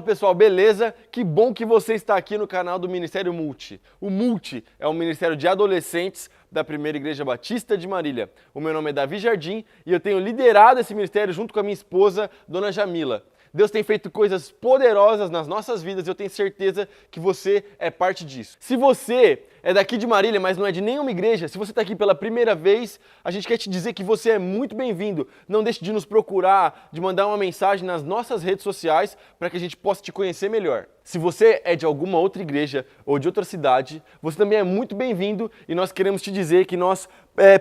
pessoal, beleza? Que bom que você está aqui no canal do Ministério Multi. O Multi é um ministério de adolescentes da Primeira Igreja Batista de Marília. O meu nome é Davi Jardim e eu tenho liderado esse ministério junto com a minha esposa, Dona Jamila. Deus tem feito coisas poderosas nas nossas vidas e eu tenho certeza que você é parte disso. Se você é daqui de Marília, mas não é de nenhuma igreja, se você está aqui pela primeira vez, a gente quer te dizer que você é muito bem-vindo. Não deixe de nos procurar, de mandar uma mensagem nas nossas redes sociais para que a gente possa te conhecer melhor. Se você é de alguma outra igreja ou de outra cidade, você também é muito bem-vindo e nós queremos te dizer que nós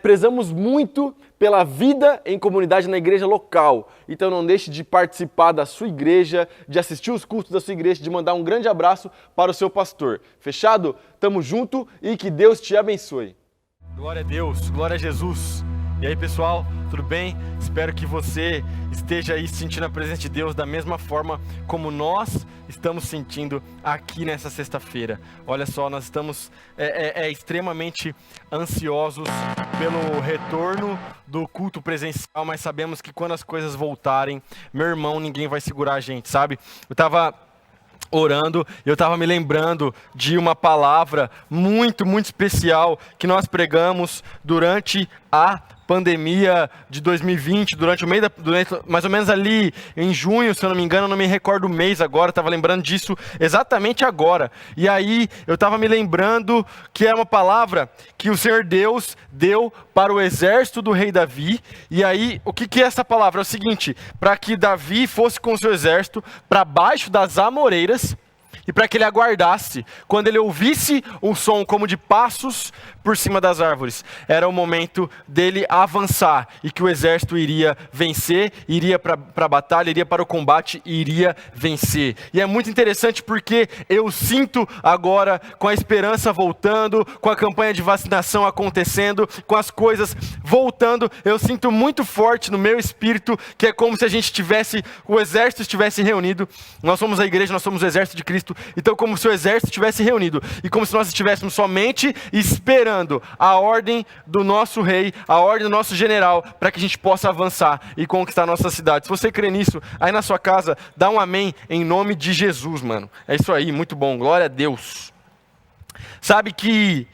prezamos muito pela vida em comunidade na igreja local. Então não deixe de participar da sua igreja, de assistir os cultos da sua igreja, de mandar um grande abraço para o seu pastor. Fechado? Tamo junto e que Deus te abençoe. Glória a Deus, glória a Jesus. E aí pessoal, tudo bem? Espero que você esteja aí sentindo a presença de Deus da mesma forma como nós estamos sentindo aqui nessa sexta-feira. Olha só, nós estamos extremamente ansiosos pelo retorno do culto presencial, mas sabemos que quando as coisas voltarem, meu irmão, ninguém vai segurar a gente, sabe? Eu estava orando, eu estava me lembrando de uma palavra muito especial que nós pregamos durante a pandemia de 2020, durante mais ou menos ali em junho, se eu não me engano, eu não me recordo o mês agora, estava lembrando disso exatamente agora. E aí eu estava me lembrando que é uma palavra que o Senhor Deus deu para o exército do rei Davi. E aí, o que é essa palavra? É o seguinte: para que Davi fosse com o seu exército para baixo das amoreiras, e para que ele aguardasse, quando ele ouvisse um som como de passos por cima das árvores, era o momento dele avançar, e que o exército iria vencer, iria para a batalha, iria para o combate e iria vencer. E é muito interessante porque eu sinto agora, com a esperança voltando, com a campanha de vacinação acontecendo, com as coisas voltando, eu sinto muito forte no meu espírito, que é como se a gente tivesse, o exército estivesse reunido. Nós somos a igreja, nós somos o exército de Cristo. Então, como se o exército estivesse reunido e como se nós estivéssemos somente esperando a ordem do nosso rei, a ordem do nosso general, para que a gente possa avançar e conquistar a nossa cidade. Se você crê nisso, aí na sua casa, dá um amém em nome de Jesus, mano. É isso aí, muito bom, glória a Deus. Sabe que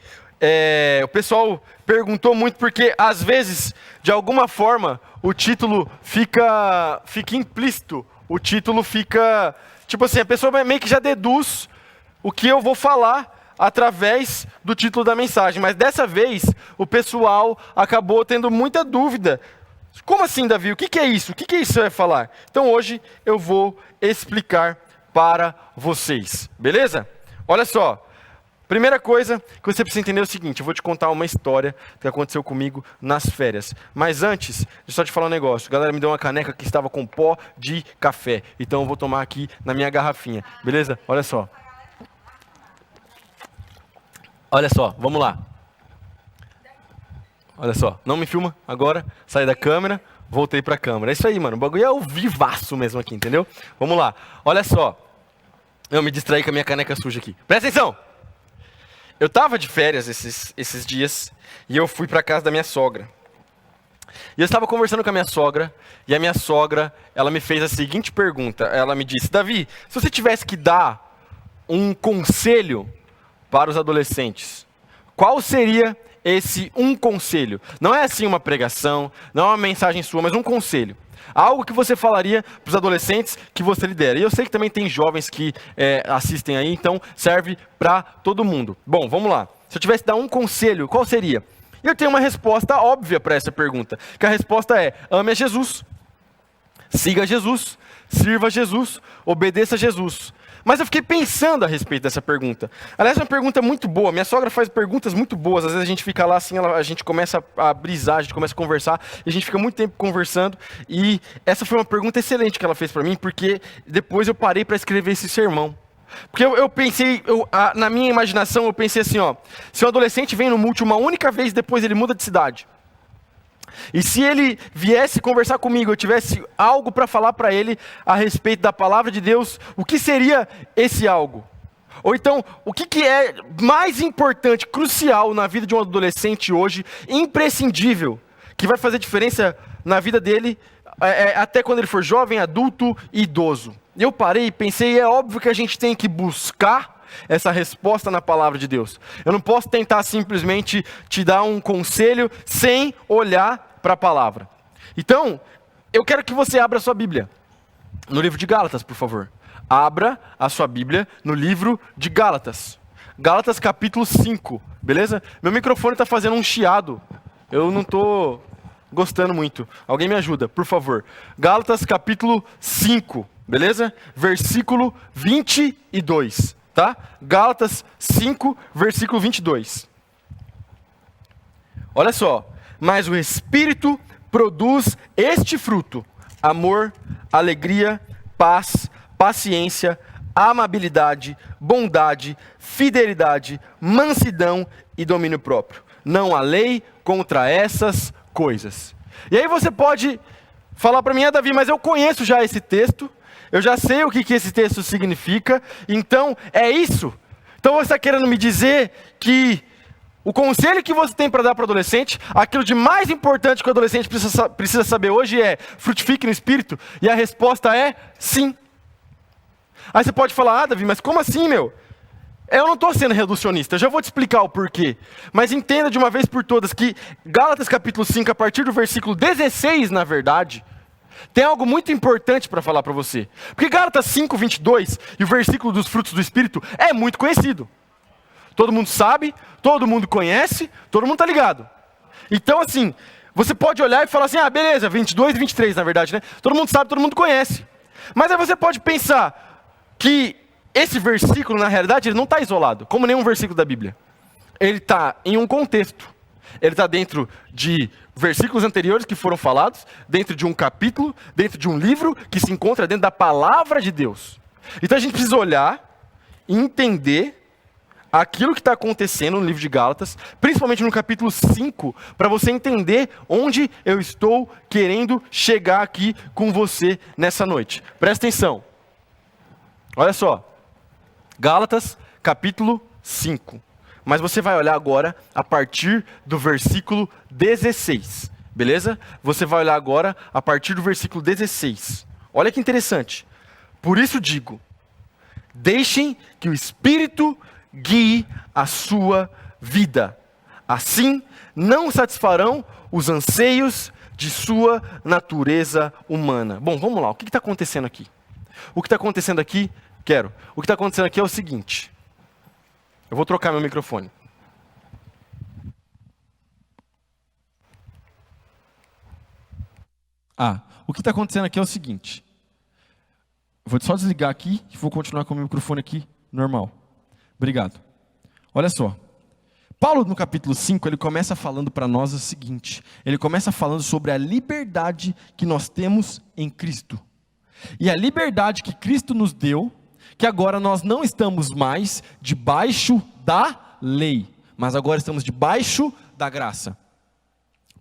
o pessoal perguntou muito porque, às vezes, de alguma forma, o título fica implícito, o título fica... Tipo assim, a pessoa meio que já deduz o que eu vou falar através do título da mensagem. Mas dessa vez, o pessoal acabou tendo muita dúvida. Como assim, Davi? O que é isso? O que é isso que você vai falar? Então hoje eu vou explicar para vocês. Beleza? Olha só. Primeira coisa que você precisa entender é o seguinte: eu vou te contar uma história que aconteceu comigo nas férias. Mas antes, deixa eu só te falar um negócio. A galera me deu uma caneca que estava com pó de café. Então eu vou tomar aqui na minha garrafinha. Beleza? Olha só. Olha só, vamos lá. Olha só, não me filma agora. Saí da câmera, voltei para a câmera. É isso aí, mano. O bagulho é ao vivaço mesmo aqui, entendeu? Vamos lá. Olha só. Eu me distraí com a minha caneca suja aqui. Presta atenção! Eu estava de férias esses dias e eu fui para a casa da minha sogra. E eu estava conversando com a minha sogra e a minha sogra, ela me fez a seguinte pergunta. Ela me disse: Davi, se você tivesse que dar um conselho para os adolescentes, qual seria esse um conselho? Não é assim uma pregação, não é uma mensagem sua, mas um conselho. Algo que você falaria para os adolescentes que você lidera. E eu sei que também tem jovens que assistem aí, então serve para todo mundo. Bom, vamos lá. Se eu tivesse que dar um conselho, qual seria? E eu tenho uma resposta óbvia para essa pergunta. Que a resposta é: ame a Jesus, siga Jesus, sirva a Jesus, obedeça a Jesus. Mas eu fiquei pensando a respeito dessa pergunta. Aliás, é uma pergunta muito boa. Minha sogra faz perguntas muito boas. Às vezes a gente fica lá assim, a gente começa a brisar, a gente começa a conversar, e a gente fica muito tempo conversando. E essa foi uma pergunta excelente que ela fez para mim, porque depois eu parei para escrever esse sermão. Porque eu pensei, na minha imaginação, eu pensei assim, ó: se um adolescente vem no Multi uma única vez, depois ele muda de cidade. E se ele viesse conversar comigo, eu tivesse algo para falar para ele a respeito da palavra de Deus, o que seria esse algo? Ou então, o que é mais importante, crucial na vida de um adolescente hoje, imprescindível, que vai fazer diferença na vida dele, até quando ele for jovem, adulto e idoso. Eu parei e pensei, é óbvio que a gente tem que buscar essa resposta na palavra de Deus. Eu não posso tentar simplesmente te dar um conselho sem olhar para a palavra. Então, eu quero que você abra a sua Bíblia no livro de Gálatas, por favor. Abra a sua Bíblia no livro de Gálatas. Gálatas capítulo 5, beleza? Meu microfone está fazendo um chiado. Eu não estou gostando muito. Alguém me ajuda, por favor. Gálatas capítulo 5, beleza? Versículo 22, tá? Gálatas 5, versículo 22. Olha só. Mas o Espírito produz este fruto: amor, alegria, paz, paciência, amabilidade, bondade, fidelidade, mansidão e domínio próprio. Não há lei contra essas coisas. E aí você pode falar para mim, Davi, mas eu conheço já esse texto, eu já sei o que esse texto significa, então é isso? Então você está querendo me dizer que o conselho que você tem para dar para o adolescente, aquilo de mais importante que o adolescente precisa saber hoje é: frutifique no Espírito? E a resposta é sim. Aí você pode falar, Davi, mas como assim, meu? Eu não estou sendo reducionista, eu já vou te explicar o porquê. Mas entenda de uma vez por todas que Gálatas capítulo 5, a partir do versículo 16, na verdade, tem algo muito importante para falar para você. Porque Gálatas 5, 22 e o versículo dos frutos do Espírito é muito conhecido. Todo mundo sabe, todo mundo conhece, todo mundo está ligado. Então assim, você pode olhar e falar assim, beleza, 22 e 23 na verdade, né? Todo mundo sabe, todo mundo conhece. Mas aí você pode pensar que esse versículo, na realidade, ele não está isolado, como nenhum versículo da Bíblia. Ele está em um contexto. Ele está dentro de versículos anteriores que foram falados, dentro de um capítulo, dentro de um livro que se encontra dentro da palavra de Deus. Então a gente precisa olhar e entender aquilo que está acontecendo no livro de Gálatas, principalmente no capítulo 5, para você entender onde eu estou querendo chegar aqui com você nessa noite. Presta atenção. Olha só. Gálatas, capítulo 5. Mas você vai olhar agora a partir do versículo 16. Beleza? Você vai olhar agora a partir do versículo 16. Olha que interessante. Por isso digo, deixem que o Espírito guie a sua vida. Assim, não satisfarão os anseios de sua natureza humana. Bom, vamos lá. O que está acontecendo aqui? O que está acontecendo aqui, o que está acontecendo aqui é o seguinte. Eu vou trocar meu microfone. O que está acontecendo aqui é o seguinte. Vou só desligar aqui e vou continuar com o meu microfone aqui normal. Obrigado. Olha só. Paulo, no capítulo 5, ele começa falando para nós o seguinte. Ele começa falando sobre a liberdade que nós temos em Cristo. E a liberdade que Cristo nos deu, que agora nós não estamos mais debaixo da lei, mas agora estamos debaixo da graça.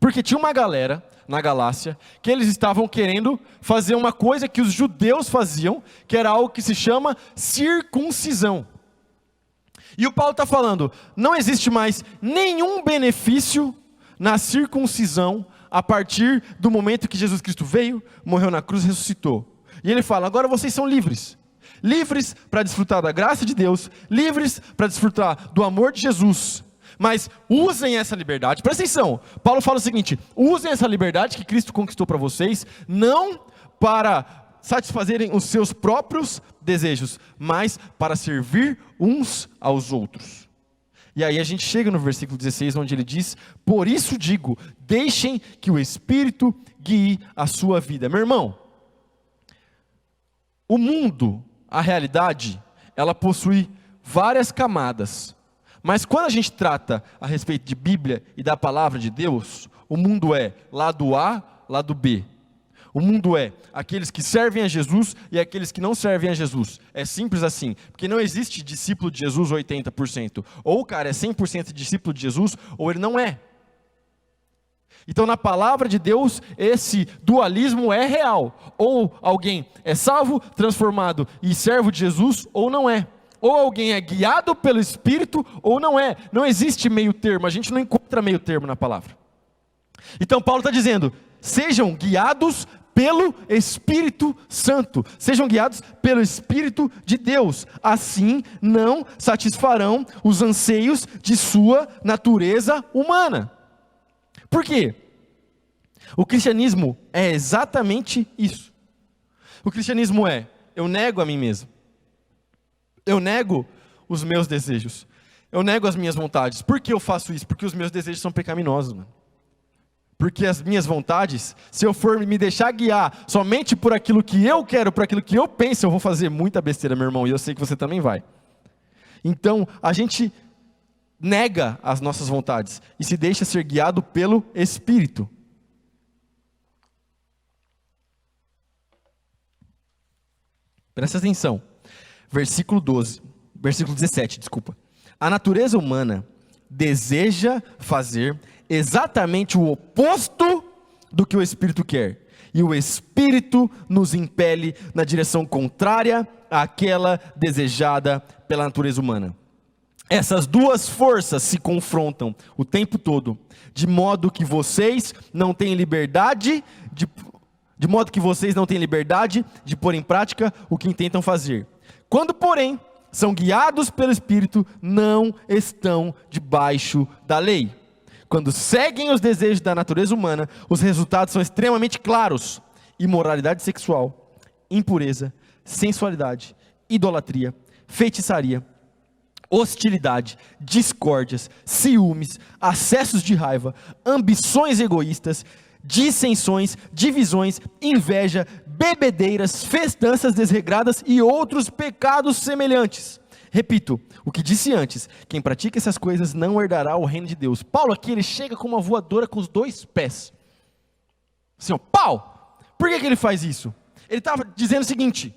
Porque tinha uma galera na Galácia que eles estavam querendo fazer uma coisa que os judeus faziam, que era algo que se chama circuncisão. E o Paulo está falando, não existe mais nenhum benefício na circuncisão a partir do momento que Jesus Cristo veio, morreu na cruz e ressuscitou. E ele fala, agora vocês são livres. Livres para desfrutar da graça de Deus, livres para desfrutar do amor de Jesus. Mas usem essa liberdade, presta atenção, Paulo fala o seguinte, usem essa liberdade que Cristo conquistou para vocês, não para satisfazerem os seus próprios desejos, mas para servir uns aos outros. E aí a gente chega no versículo 16, onde ele diz, por isso digo, deixem que o Espírito guie a sua vida. Meu irmão, o mundo, a realidade, ela possui várias camadas. Mas quando a gente trata a respeito de Bíblia e da palavra de Deus, o mundo é lado A, lado B. O mundo é aqueles que servem a Jesus e aqueles que não servem a Jesus. É simples assim, porque não existe discípulo de Jesus 80%. Ou o cara é 100% discípulo de Jesus, ou ele não é. Então na palavra de Deus, esse dualismo é real. Ou alguém é salvo, transformado e servo de Jesus, ou não é. Ou alguém é guiado pelo Espírito, ou não é. Não existe meio termo, a gente não encontra meio termo na palavra. Então Paulo está dizendo, sejam guiados pelo Espírito Santo, sejam guiados pelo Espírito de Deus, assim não satisfarão os anseios de sua natureza humana. Por quê? O cristianismo é exatamente isso. O cristianismo é, eu nego a mim mesmo, eu nego os meus desejos, eu nego as minhas vontades. Por que eu faço isso? Porque os meus desejos são pecaminosos, mano. Porque as minhas vontades, se eu for me deixar guiar somente por aquilo que eu quero, por aquilo que eu penso, eu vou fazer muita besteira, meu irmão, e eu sei que você também vai. Então, a gente nega as nossas vontades e se deixa ser guiado pelo Espírito. Presta atenção. Versículo 17, desculpa. A natureza humana deseja fazer exatamente o oposto do que o Espírito quer. E o Espírito nos impele na direção contrária àquela desejada pela natureza humana. Essas duas forças se confrontam o tempo todo, de modo que vocês não têm liberdade de pôr em prática o que intentam fazer. Quando, porém, são guiados pelo Espírito, não estão debaixo da lei. Quando seguem os desejos da natureza humana, os resultados são extremamente claros: imoralidade sexual, impureza, sensualidade, idolatria, feitiçaria, hostilidade, discórdias, ciúmes, acessos de raiva, ambições egoístas, dissensões, divisões, inveja, bebedeiras, festanças desregradas e outros pecados semelhantes. Repito, o que disse antes, quem pratica essas coisas não herdará o reino de Deus. Paulo aqui, ele chega com uma voadora com os dois pés. Assim, ó, pau! Por que ele faz isso? Ele estava dizendo o seguinte: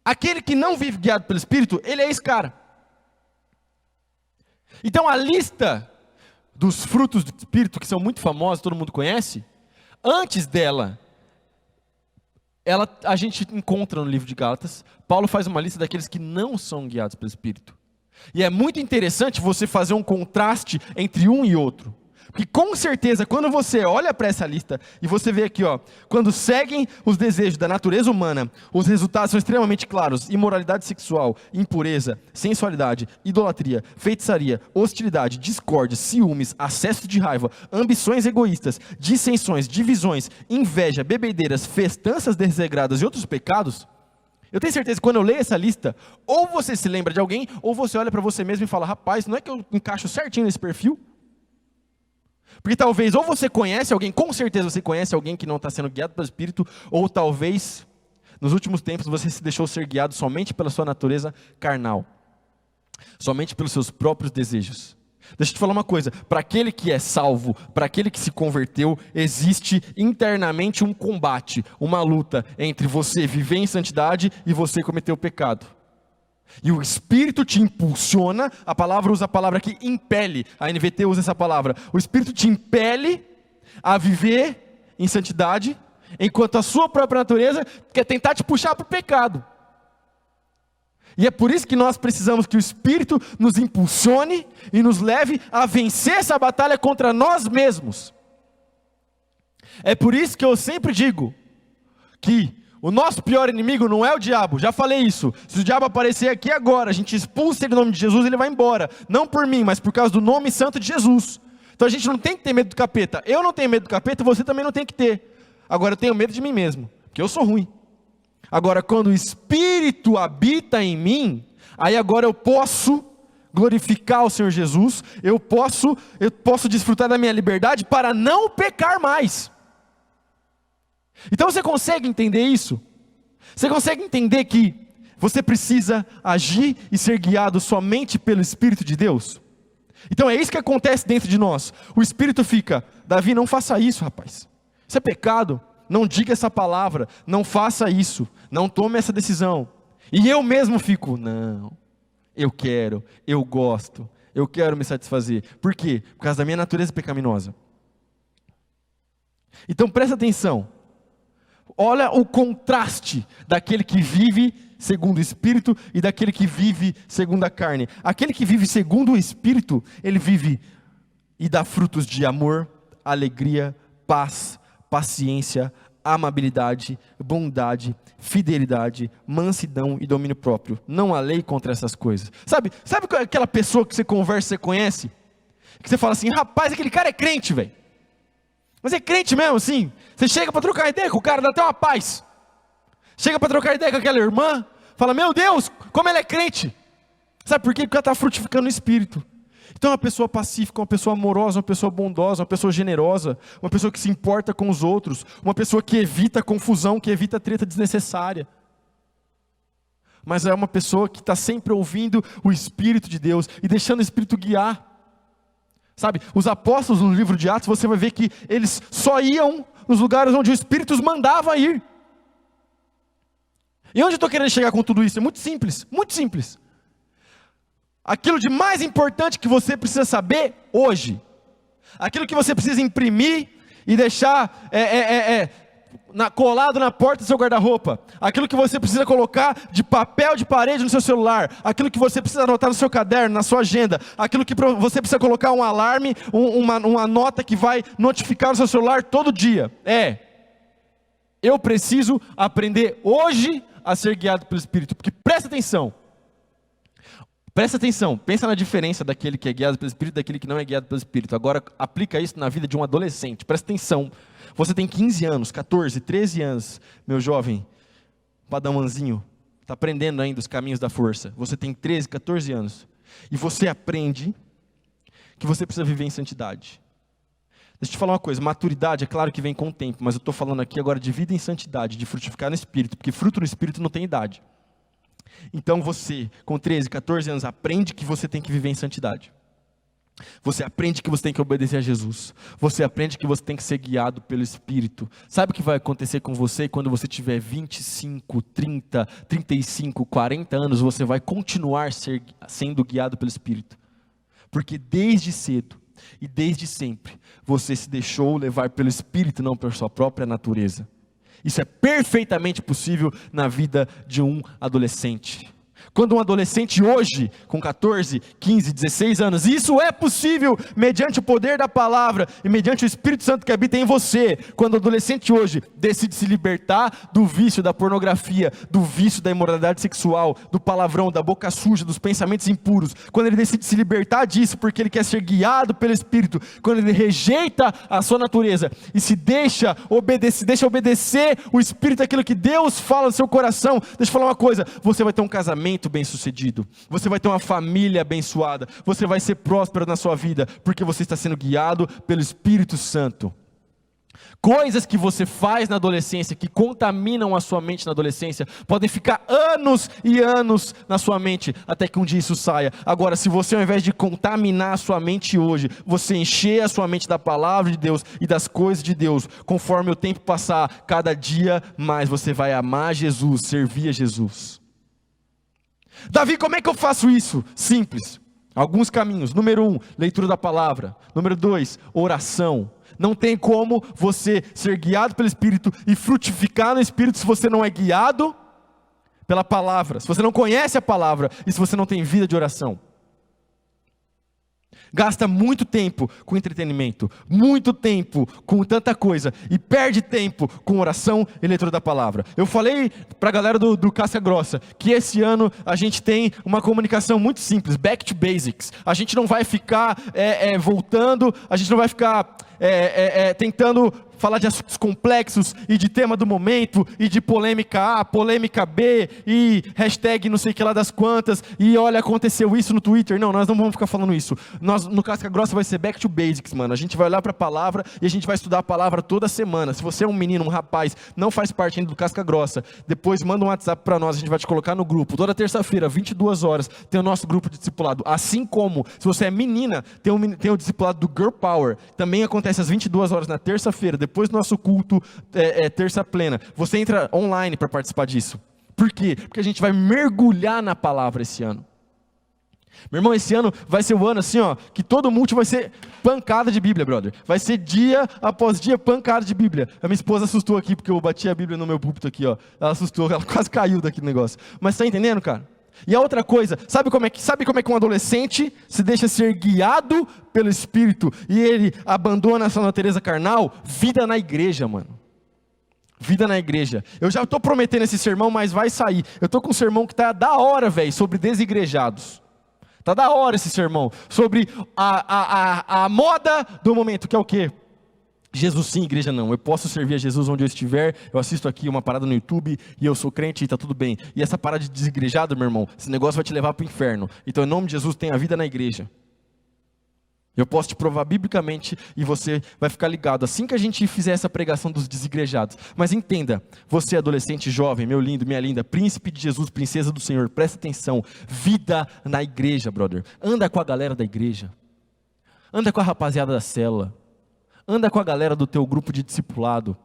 aquele que não vive guiado pelo Espírito, ele é esse cara. Então a lista dos frutos do Espírito, que são muito famosos, todo mundo conhece, antes dela, a gente encontra no livro de Gálatas, Paulo faz uma lista daqueles que não são guiados pelo Espírito. E é muito interessante você fazer um contraste entre um e outro. Porque com certeza, quando você olha para essa lista, e você vê aqui, ó, quando seguem os desejos da natureza humana, os resultados são extremamente claros: imoralidade sexual, impureza, sensualidade, idolatria, feitiçaria, hostilidade, discórdia, ciúmes, acesso de raiva, ambições egoístas, dissensões, divisões, inveja, bebedeiras, festanças desregradas e outros pecados. Eu tenho certeza que quando eu leio essa lista, ou você se lembra de alguém, ou você olha para você mesmo e fala: rapaz, não é que eu encaixo certinho nesse perfil? Porque talvez, ou você conhece alguém, com certeza você conhece alguém que não está sendo guiado pelo Espírito, ou talvez, nos últimos tempos, você se deixou ser guiado somente pela sua natureza carnal, somente pelos seus próprios desejos. Deixa eu te falar uma coisa: para aquele que é salvo, para aquele que se converteu, existe internamente um combate, uma luta entre você viver em santidade e você cometer o pecado. E o Espírito te impulsiona, a palavra usa a palavra aqui, impele, a NVT usa essa palavra. O Espírito te impele a viver em santidade, enquanto a sua própria natureza quer tentar te puxar para o pecado. E é por isso que nós precisamos que o Espírito nos impulsione e nos leve a vencer essa batalha contra nós mesmos. É por isso que eu sempre digo que o nosso pior inimigo não é o diabo, já falei isso. Se o diabo aparecer aqui agora, a gente expulsa ele em nome de Jesus, ele vai embora. Não por mim, mas por causa do nome santo de Jesus. Então a gente não tem que ter medo do capeta. Eu não tenho medo do capeta, você também não tem que ter. Agora eu tenho medo de mim mesmo, porque eu sou ruim. Agora quando o Espírito habita em mim, aí agora eu posso glorificar o Senhor Jesus, eu posso desfrutar da minha liberdade para não pecar mais. Então você consegue entender isso? Você consegue entender que você precisa agir e ser guiado somente pelo Espírito de Deus? Então é isso que acontece dentro de nós. O Espírito fica: Davi, não faça isso, rapaz. Isso é pecado. Não diga essa palavra. Não faça isso. Não tome essa decisão. E eu mesmo fico: não, eu quero, eu gosto, eu quero me satisfazer. Por quê? Por causa da minha natureza pecaminosa. Então presta atenção. Olha o contraste daquele que vive segundo o Espírito e daquele que vive segundo a carne. Aquele que vive segundo o Espírito, ele vive e dá frutos de amor, alegria, paz, paciência, amabilidade, bondade, fidelidade, mansidão e domínio próprio. Não há lei contra essas coisas. Sabe aquela pessoa que você conversa, você conhece? Que você fala assim, rapaz, aquele cara é crente, velho. Mas é crente mesmo, assim. Você chega para trocar ideia com o cara, dá até uma paz. Chega para trocar ideia com aquela irmã, fala, meu Deus, como ela é crente. Sabe por quê? Porque ela está frutificando no espírito. Então uma pessoa pacífica, uma pessoa amorosa, uma pessoa bondosa, uma pessoa generosa, uma pessoa que se importa com os outros, uma pessoa que evita confusão, que evita treta desnecessária. Mas é uma pessoa que está sempre ouvindo o Espírito de Deus e deixando o Espírito guiar. Sabe, os apóstolos no livro de Atos, você vai ver que eles só iam nos lugares onde o Espírito os mandava ir. E onde eu estou querendo chegar com tudo isso? É muito simples, muito simples. Aquilo de mais importante que você precisa saber hoje, aquilo que você precisa imprimir e deixar colado na porta do seu guarda-roupa, aquilo que você precisa colocar de papel de parede no seu celular, aquilo que você precisa anotar no seu caderno, na sua agenda, aquilo que você precisa colocar um alarme, uma nota que vai notificar no seu celular todo dia. Eu preciso aprender hoje a ser guiado pelo Espírito, porque presta atenção, pensa na diferença daquele que é guiado pelo Espírito e daquele que não é guiado pelo Espírito. Agora aplica isso na vida de um adolescente, presta atenção. Você tem 15 anos, 14, 13 anos, meu jovem padawanzinho, está aprendendo ainda os caminhos da força. Você tem 13, 14 anos, e você aprende que você precisa viver em santidade. Deixa eu te falar uma coisa, maturidade é claro que vem com o tempo, mas eu estou falando aqui agora de vida em santidade, de frutificar no Espírito, porque fruto no Espírito não tem idade. Então você, com 13, 14 anos, aprende que você tem que viver em santidade. Você aprende que você tem que obedecer a Jesus. Você aprende que você tem que ser guiado pelo Espírito. Sabe o que vai acontecer com você quando você tiver 25, 30, 35, 40 anos? Você vai continuar sendo guiado pelo Espírito. Porque desde cedo e desde sempre, você se deixou levar pelo Espírito, não pela sua própria natureza. Isso é perfeitamente possível na vida de um adolescente. Quando um adolescente hoje, com 14, 15, 16 anos, isso é possível mediante o poder da palavra e mediante o Espírito Santo que habita em você. Quando o adolescente hoje decide se libertar do vício da pornografia, do vício da imoralidade sexual, do palavrão, da boca suja, dos pensamentos impuros, quando ele decide se libertar disso porque ele quer ser guiado pelo Espírito, quando ele rejeita a sua natureza e se deixa obedecer o Espírito, aquilo que Deus fala no seu coração, deixa eu falar uma coisa, você vai ter um casamento bem sucedido, você vai ter uma família abençoada, você vai ser próspero na sua vida, porque você está sendo guiado pelo Espírito Santo. Coisas que você faz na adolescência, que contaminam a sua mente na adolescência, podem ficar anos e anos na sua mente, até que um dia isso saia. Agora, se você ao invés de contaminar a sua mente hoje, você encher a sua mente da palavra de Deus e das coisas de Deus, conforme o tempo passar, cada dia mais você vai amar Jesus, servir a Jesus. Davi, como é que eu faço isso? Simples, alguns caminhos. Número 1, leitura da palavra. Número 2, oração. Não tem como você ser guiado pelo Espírito e frutificar no Espírito se você não é guiado pela palavra, se você não conhece a palavra e se você não tem vida de oração. Gasta muito tempo com entretenimento, muito tempo com tanta coisa e perde tempo com oração e leitura da palavra. Eu falei para a galera do Casca Grossa que esse ano a gente tem uma comunicação muito simples, back to basics. A gente não vai ficar voltando, a gente não vai ficar tentando falar de assuntos complexos e de tema do momento e de polêmica A, polêmica B e hashtag não sei o que lá das quantas e olha, aconteceu isso no Twitter. Não, nós não vamos ficar falando isso. Nós no Casca Grossa vai ser back to basics, mano. A gente vai olhar para a palavra e a gente vai estudar a palavra toda semana. Se você é um menino, um rapaz, não faz parte ainda do Casca Grossa, depois manda um WhatsApp para nós, a gente vai te colocar no grupo. Toda terça-feira, 22 horas, tem o nosso grupo de discipulado. Assim como, se você é menina, tem o discipulado do Girl Power. Também acontece às 22 horas na terça-feira, depois do nosso culto terça plena. Você entra online para participar disso. Por quê? Porque a gente vai mergulhar na palavra esse ano. Meu irmão, esse ano vai ser o ano assim, ó, que todo multi vai ser pancada de Bíblia, brother. Vai ser dia após dia pancada de Bíblia. A minha esposa assustou aqui porque eu bati a Bíblia no meu púlpito aqui, ó. Ela assustou, ela quase caiu daqui do negócio. Mas tá entendendo, cara? E a outra coisa, sabe como é que um adolescente se deixa ser guiado pelo Espírito e ele abandona a sua natureza carnal? Vida na igreja, mano. Vida na igreja. Eu já estou prometendo esse sermão, mas vai sair. Eu estou com um sermão que está da hora, velho, sobre desigrejados. Está da hora esse sermão. Sobre a moda do momento, que é o quê? Jesus sim, igreja não. Eu posso servir a Jesus onde eu estiver. Eu assisto aqui uma parada no YouTube e eu sou crente e está tudo bem. E essa parada de desigrejado, meu irmão, esse negócio vai te levar para o inferno. Então, em nome de Jesus, tenha vida na igreja. Eu posso te provar biblicamente e você vai ficar ligado assim que a gente fizer essa pregação dos desigrejados. Mas entenda, você adolescente, jovem, meu lindo, minha linda, príncipe de Jesus, princesa do Senhor, presta atenção. Vida na igreja, brother. Anda com a galera da igreja. Anda com a rapaziada da célula. Anda com a galera do teu grupo de discipulado.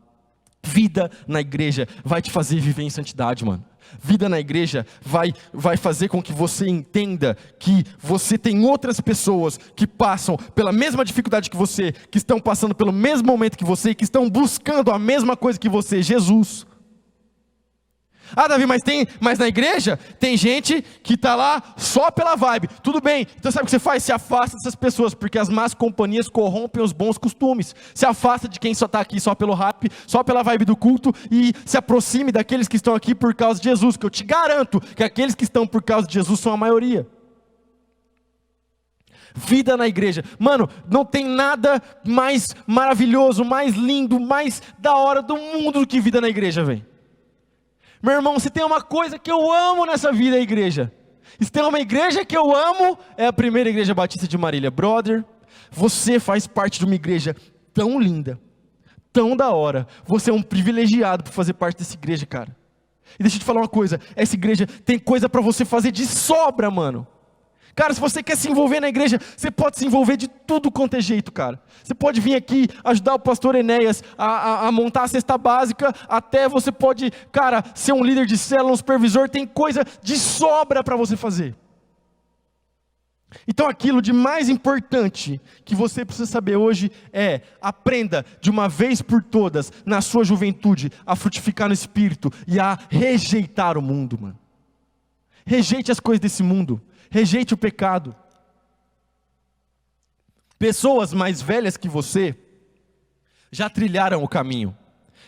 Vida na igreja vai te fazer viver em santidade, mano. Vida na igreja vai fazer com que você entenda que você tem outras pessoas que passam pela mesma dificuldade que você, que estão passando pelo mesmo momento que você, que estão buscando a mesma coisa que você, Jesus. Ah, Davi, mas na igreja tem gente que está lá só pela vibe. Tudo bem, então sabe o que você faz? Se afasta dessas pessoas, porque as más companhias corrompem os bons costumes. Se afasta de quem só está aqui só pelo hype, só pela vibe do culto, e se aproxime daqueles que estão aqui por causa de Jesus, que eu te garanto que aqueles que estão por causa de Jesus são a maioria. Vida na igreja, mano, não tem nada mais maravilhoso, mais lindo, mais da hora do mundo do que vida na igreja, velho. Meu irmão, se tem uma coisa que eu amo nessa vida, é a igreja. E se tem uma igreja que eu amo, é a primeira igreja batista de Marília. Brother, você faz parte de uma igreja tão linda, tão da hora. Você é um privilegiado por fazer parte dessa igreja, cara. E deixa eu te falar uma coisa, essa igreja tem coisa para você fazer de sobra, mano. Cara, se você quer se envolver na igreja, você pode se envolver de tudo quanto é jeito, cara. Você pode vir aqui ajudar o pastor Enéas a montar a cesta básica, até você pode, cara, ser um líder de célula, um supervisor, tem coisa de sobra para você fazer. Então aquilo de mais importante que você precisa saber hoje é: aprenda de uma vez por todas, na sua juventude, a frutificar no Espírito e a rejeitar o mundo, mano. Rejeite as coisas desse mundo. Rejeite o pecado. Pessoas mais velhas que você já trilharam o caminho.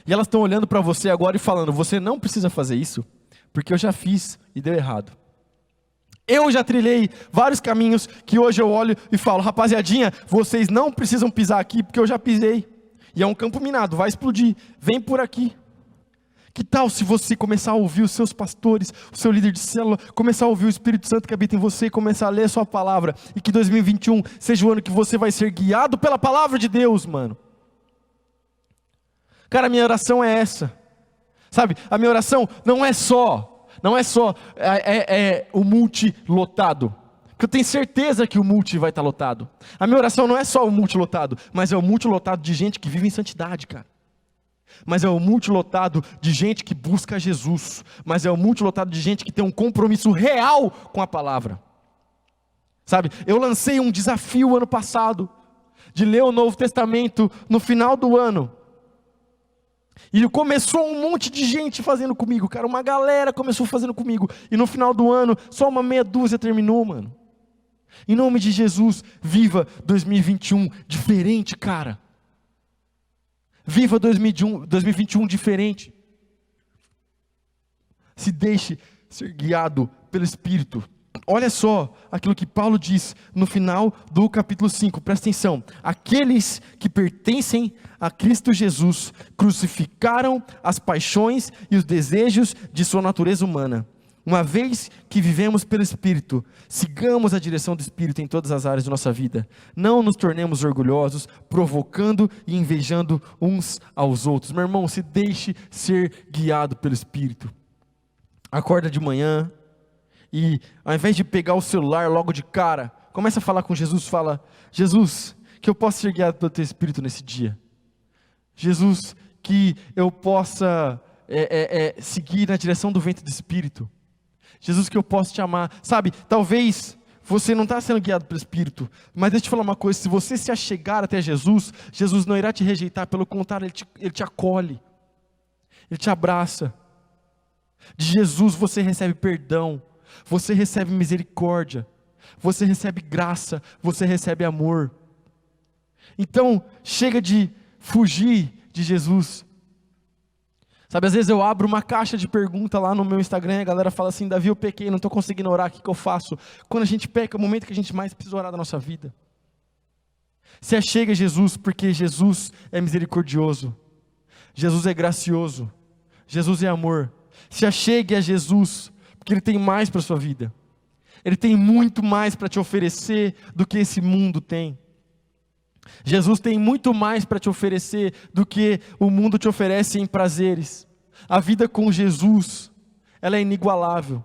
E elas estão olhando para você agora e falando: você não precisa fazer isso, porque eu já fiz e deu errado. Eu já trilhei vários caminhos que hoje eu olho e falo: rapaziadinha, vocês não precisam pisar aqui, porque eu já pisei. E é um campo minado, vai explodir. Vem por aqui. Que tal se você começar a ouvir os seus pastores, o seu líder de célula, começar a ouvir o Espírito Santo que habita em você, começar a ler a sua palavra, e que 2021 seja o ano que você vai ser guiado pela palavra de Deus, mano. Cara, a minha oração é essa, sabe? A minha oração não é só o multi lotado, porque eu tenho certeza que o multi vai estar lotado. A minha oração não é só o multi lotado, mas é o multi lotado de gente que vive em santidade, cara. Mas é o multilotado de gente que busca Jesus. Mas é o multilotado de gente que tem um compromisso real com a palavra. Sabe, eu lancei um desafio ano passado, de ler o Novo Testamento no final do ano. E começou um monte de gente fazendo comigo, cara. Uma galera começou fazendo comigo. E no final do ano, só uma meia dúzia terminou, mano. Em nome de Jesus, viva 2021 diferente, cara. Viva 2021 diferente. Se deixe ser guiado pelo Espírito. Olha só aquilo que Paulo diz no final do capítulo 5. Presta atenção. Aqueles que pertencem a Cristo Jesus crucificaram as paixões e os desejos de sua natureza humana. Uma vez que vivemos pelo Espírito, sigamos a direção do Espírito em todas as áreas de nossa vida. Não nos tornemos orgulhosos, provocando e invejando uns aos outros. Meu irmão, se deixe ser guiado pelo Espírito. Acorda de manhã e, ao invés de pegar o celular logo de cara, começa a falar com Jesus. Fala: Jesus, que eu possa ser guiado pelo Teu Espírito nesse dia. Jesus, que eu possa seguir na direção do vento do Espírito. Jesus, que eu posso te amar. Sabe, talvez você não está sendo guiado pelo Espírito, mas deixa eu te falar uma coisa: se você se achegar até Jesus, Jesus não irá te rejeitar, pelo contrário, Ele te acolhe, Ele te abraça. De Jesus você recebe perdão, você recebe misericórdia, você recebe graça, você recebe amor. Então, chega de fugir de Jesus. Sabe, às vezes eu abro uma caixa de pergunta lá no meu Instagram e a galera fala assim: Davi, eu pequei, não estou conseguindo orar, o que eu faço? Quando a gente peca, é o momento que a gente mais precisa orar da nossa vida. Se achega a Jesus, porque Jesus é misericordioso, Jesus é gracioso, Jesus é amor. Se achegue a Jesus, porque Ele tem mais para a sua vida. Ele tem muito mais para te oferecer do que esse mundo tem. Jesus tem muito mais para te oferecer do que o mundo te oferece em prazeres. A vida com Jesus, ela é inigualável.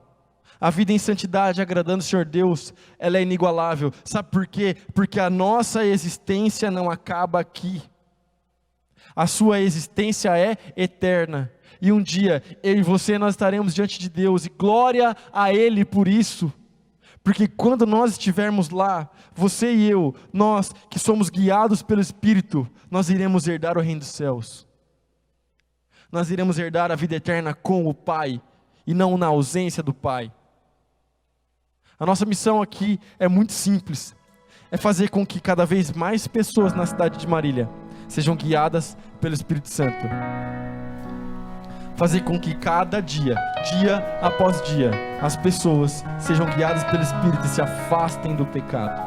A vida em santidade, agradando o Senhor Deus, ela é inigualável. Sabe por quê? Porque a nossa existência não acaba aqui. A sua existência é eterna. E um dia, eu e você, nós estaremos diante de Deus. E glória a Ele por isso. Porque quando nós estivermos lá, você e eu, nós que somos guiados pelo Espírito, nós iremos herdar o reino dos céus. Nós iremos herdar a vida eterna com o Pai, e não na ausência do Pai. A nossa missão aqui é muito simples. É fazer com que cada vez mais pessoas na cidade de Marília sejam guiadas pelo Espírito Santo. Fazer com que cada dia, dia após dia, as pessoas sejam guiadas pelo Espírito e se afastem do pecado.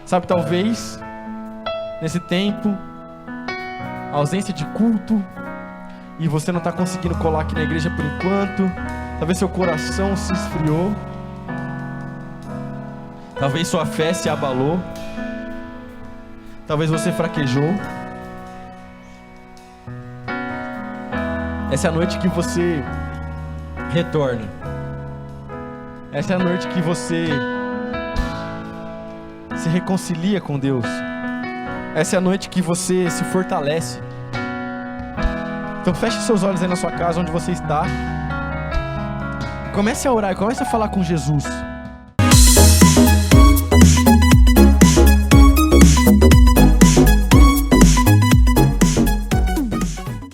Sabe, talvez, nesse tempo, a ausência de culto, e você não está conseguindo colar aqui na igreja por enquanto, talvez seu coração se esfriou, talvez sua fé se abalou, talvez você fraquejou. Essa é a noite que você retorna. Essa é a noite que você se reconcilia com Deus. Essa é a noite que você se fortalece. Então feche seus olhos aí na sua casa, onde você está. Comece a orar, comece a falar com Jesus.